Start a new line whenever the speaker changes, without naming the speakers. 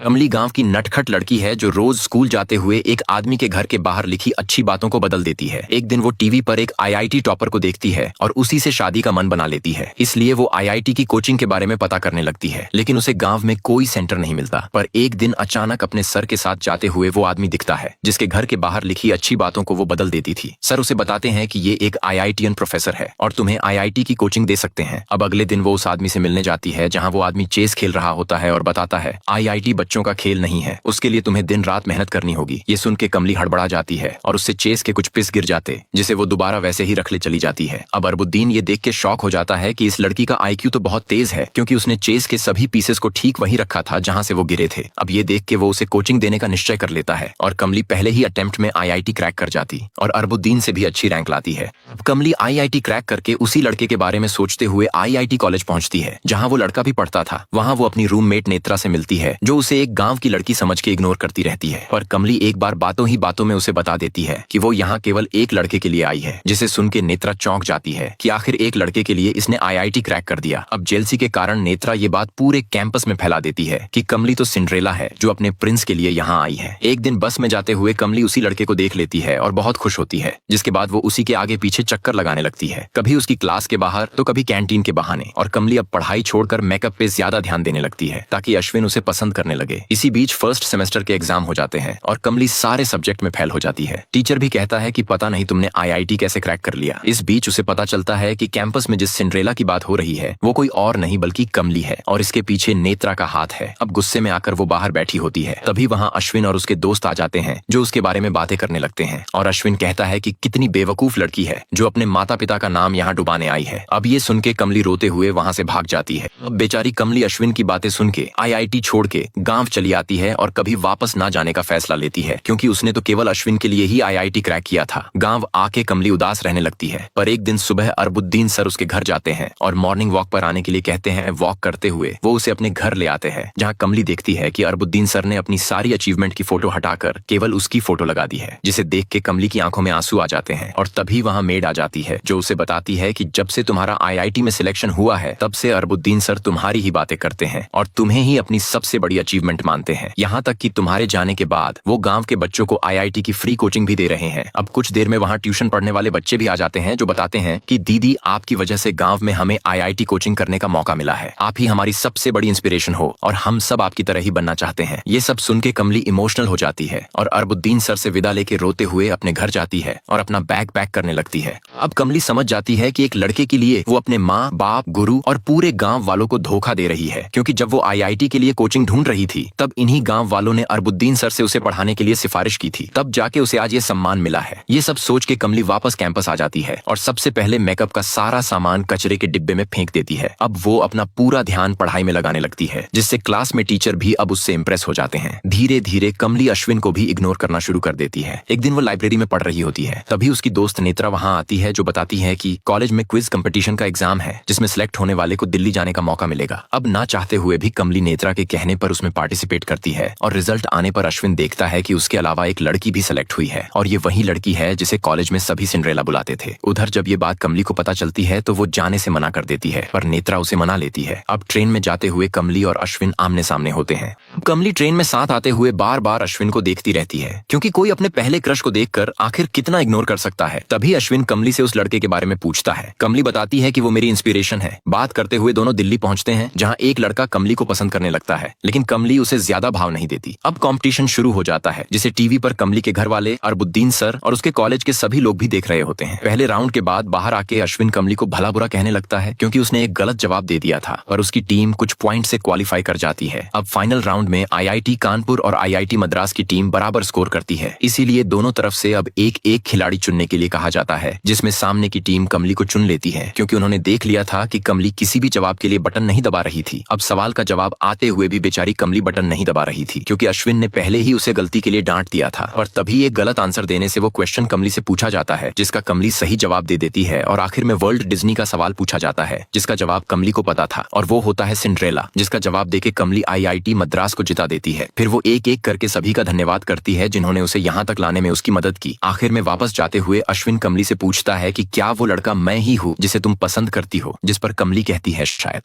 कमली गांव की नटखट लड़की है जो रोज स्कूल जाते हुए एक आदमी के घर के बाहर लिखी अच्छी बातों को बदल देती है। एक दिन वो टीवी पर एक आईआईटी टॉपर को देखती है और उसी से शादी का मन बना लेती है। इसलिए वो आईआईटी की कोचिंग के बारे में पता करने लगती है, लेकिन उसे गांव में कोई सेंटर नहीं मिलता। पर एक दिन अचानक अपने सर के साथ जाते हुए वो आदमी दिखता है जिसके घर के बाहर लिखी अच्छी बातों को वो बदल देती थी। सर उसे बताते हैं कि ये एक आईआईटीएन प्रोफेसर है और तुम्हें आईआईटी की कोचिंग दे सकते हैं। अब अगले दिन वो उस आदमी से मिलने जाती है जहाँ वो आदमी चेस खेल रहा होता है और बताता है आईआईटी बच्चों का खेल नहीं है, उसके लिए तुम्हें दिन रात मेहनत करनी होगी। ये सुन के कमली हड़बड़ा जाती है और उससे चेस के कुछ पीस गिर जाते जिसे वो दोबारा वैसे ही रख ले चली जाती है। अब अरबुद्दीन ये देख के शॉक हो जाता है कि इस लड़की का आईक्यू तो बहुत तेज है, क्योंकि उसने चेस के सभी पीसेस को ठीक वहीं रखा था जहां से वो गिरे थे। अब ये देख के वो उसे कोचिंग देने का निश्चय कर लेता है और कमली पहले ही अटेम्प्ट में आईआईटी क्रैक कर जाती और अरबुद्दीन से भी अच्छी रैंक लाती है। अब कमली आईआईटी क्रैक करके उसी लड़के के बारे में सोचते हुए आईआईटी कॉलेज पहुंचती है जहां वो लड़का भी पढ़ता था। वहां वो अपनी रूममेट नेत्रा से मिलती है जो उसे एक गांव की लड़की समझ के इग्नोर करती रहती है। पर कमली एक बार बातों ही बातों में उसे बता देती है कि वो यहाँ केवल एक लड़के के लिए आई है, जिसे सुन के नेत्रा चौंक जाती है कि आखिर एक लड़के के लिए इसने आईआईटी क्रैक कर दिया। अब जेलसी के कारण नेत्रा ये बात पूरे कैंपस में फैला देती है कि कमली तो सिंड्रेला है जो अपने प्रिंस के लिए यहाँ आई है। एक दिन बस में जाते हुए कमली उसी लड़के को देख लेती है और बहुत खुश होती है, जिसके बाद वो उसी के आगे पीछे चक्कर लगाने लगती है, कभी उसकी क्लास के बाहर तो कभी कैंटीन के बहाने। और कमली अब पढ़ाई छोड़कर मेकअप पे ज्यादा ध्यान देने लगती है ताकि अश्विन उसे पसंद करने लगे। इसी बीच फर्स्ट सेमेस्टर के एग्जाम हो जाते हैं और कमली सारे सब्जेक्ट में फेल हो जाती है। टीचर भी कहता है कि पता नहीं तुमने आईआईटी कैसे क्रैक कर लिया। इस बीच उसे पता चलता है कि कैंपस में जिस सिंड्रेला की बात हो रही है वो कोई और नहीं बल्कि कमली है और इसके पीछे नेत्रा का हाथ है। अब गुस्से में आकर वो बाहर बैठी होती है, तभी वहाँ अश्विन और उसके दोस्त आ जाते हैं जो उसके बारे में बातें करने लगते हैं। और अश्विन कहता है कि कितनी बेवकूफ लड़की है जो अपने माता पिता का नाम यहाँ डुबाने आई है। अब ये सुन के कमली रोते हुए वहाँ से भाग जाती है। अब बेचारी कमली अश्विन की बातें सुन के आईआईटी छोड़ के गाँव चली आती है और कभी वापस ना जाने का फैसला लेती है, क्योंकि उसने तो केवल अश्विन के लिए ही आईआईटी क्रैक किया था। गांव आके कमली उदास रहने लगती है। पर एक दिन सुबह अरबुद्दीन सर उसके घर जाते हैं और मॉर्निंग वॉक पर आने के लिए कहते हैं। वॉक करते हुए वो उसे अपने घर ले आते हैं जहां कमली देखती है कि अरबुद्दीन सर ने अपनी सारी अचीवमेंट की फोटो हटाकर केवल उसकी फोटो लगा दी है, जिसे देख के कमली की आंखों में आंसू आ जाते हैं। और तभी वहां मेड आ जाती है जो उसे बताती है कि जब से तुम्हारा आईआईटी में सिलेक्शन हुआ है तब से अरबुद्दीन सर तुम्हारी ही बातें करते हैं और तुम्हें ही अपनी सबसे बड़ी अचीवमेंट मानते हैं। यहाँ तक कि तुम्हारे जाने के बाद वो गांव के बच्चों को आईआईटी की फ्री कोचिंग भी दे रहे हैं। अब कुछ देर में वहाँ ट्यूशन पढ़ने वाले बच्चे भी आ जाते हैं जो बताते हैं कि दीदी आपकी वजह से गांव में हमें आईआईटी कोचिंग करने का मौका मिला है, आप ही हमारी सबसे बड़ी इंस्पिरेशन हो और हम सब आपकी तरह ही बनना चाहते हैं। ये सब सुन के कमली इमोशनल हो जाती है और अरबुद्दीन सर से विदा लेके रोते हुए अपने घर जाती है और अपना बैग पैक करने लगती है। अब कमली समझ जाती है कि एक लड़के के लिए वो अपने माँ बाप गुरु और पूरे गाँव वालों को धोखा दे रही है, क्योंकि जब वो आईआईटी के लिए कोचिंग ढूंढ रही थी तब इन्हीं गाँव वालों ने अरबुद्दीन सर से उसे पढ़ाने के लिए सिफारिश की थी, तब जाके उसे आज ये सम्मान मिला है। ये सब सोच के कमली वापस कैंपस आ जाती है और सबसे पहले मेकअप का सारा सामान कचरे के डिब्बे में फेंक देती है। अब वो अपना पूरा ध्यान पढ़ाई में लगाने लगती है, जिससे क्लास में टीचर भी अब उससे इम्प्रेस हो जाते हैं। धीरे धीरे कमली अश्विन को भी इग्नोर करना शुरू कर देती है। एक दिन वो लाइब्रेरी में पढ़ रही होती है, तभी उसकी दोस्त नेत्रा वहाँ आती है जो बताती है कि कॉलेज में क्विज कंपटीशन का एग्जाम है जिसमें सिलेक्ट होने वाले को दिल्ली जाने का मौका मिलेगा। अब ना चाहते हुए भी कमली नेत्रा के कहने पर उसमें पार्टिसिपेट करती है और रिजल्ट आने पर अश्विन देखता है कि उसके अलावा एक लड़की भी सिलेक्ट हुई है और ये वही लड़की है जिसे कॉलेज में सभी सिंड्रेला बुलाते थे। उधर जब ये बात कमली को पता चलती है तो वो जाने से मना कर देती है, पर नेत्रा उसे मना लेती है। अब ट्रेन में जाते हुए कमली और अश्विन आमने सामने होते हैं। कमली ट्रेन में साथ आते हुए बार बार अश्विन को देखती रहती है, क्योंकि कोई अपने पहले क्रश को देखकर आखिर कितना इग्नोर कर सकता है। तभी अश्विन कमली से उस लड़के के बारे में पूछता है। कमली बताती है कि वो मेरी इंस्पिरेशन है। बात करते हुए दोनों दिल्ली पहुंचते हैं जहाँ एक लड़का कमली को पसंद करने लगता है, लेकिन कमली उसे ज्यादा भाव नहीं देती। अब कॉम्पिटिशन शुरू हो जाता है जिसे टीवी पर कमली के घर वाले, अरबुद्दीन सर और उसके कॉलेज के सभी लोग भी देख रहे होते हैं। पहले राउंड के बाद बाहर आके अश्विन कमली को भला बुरा कहने लगता है, क्योंकि उसने एक गलत जवाब दे दिया था, पर उसकी टीम कुछ पॉइंट से क्वालिफाई कर जाती है। अब फाइनल राउंड में आईआईटी कानपुर और आईआईटी मद्रास की टीम बराबर स्कोर करती है, इसीलिए दोनों तरफ से अब एक एक खिलाड़ी चुनने के लिए कहा जाता है, जिसमें सामने की टीम कमली को चुन लेती है, क्योंकि उन्होंने देख लिया था कि कमली किसी भी जवाब के लिए बटन नहीं दबा रही थी। अब सवाल का जवाब आते हुए भी बेचारी कमली बटन नहीं दबा रही थी, क्योंकि अश्विन ने पहले ही उसे गलती के लिए डांट दिया था। और तभी एक गलत आंसर देने से वो क्वेश्चन कमली से पूछा जाता है, जिसका कमली सही जवाब दे देती है और आखिर में वर्ल्ड डिज्नी का सवाल पूछा जाता है, जिसका जवाब कमली को पता था, और वो होता है सिंड्रेला, जिसका जवाब देके कमली आईआईटी मद्रास को जिता देती है। फिर वो एक एक करके सभी का धन्यवाद करती है जिन्होंने उसे यहाँ तक लाने में उसकी मदद की। आखिर में वापस जाते हुए अश्विन कमली से पूछता है कि क्या वो लड़का मैं ही हूँ जिसे तुम पसंद करती हो, जिस पर कमली कहती है शायद।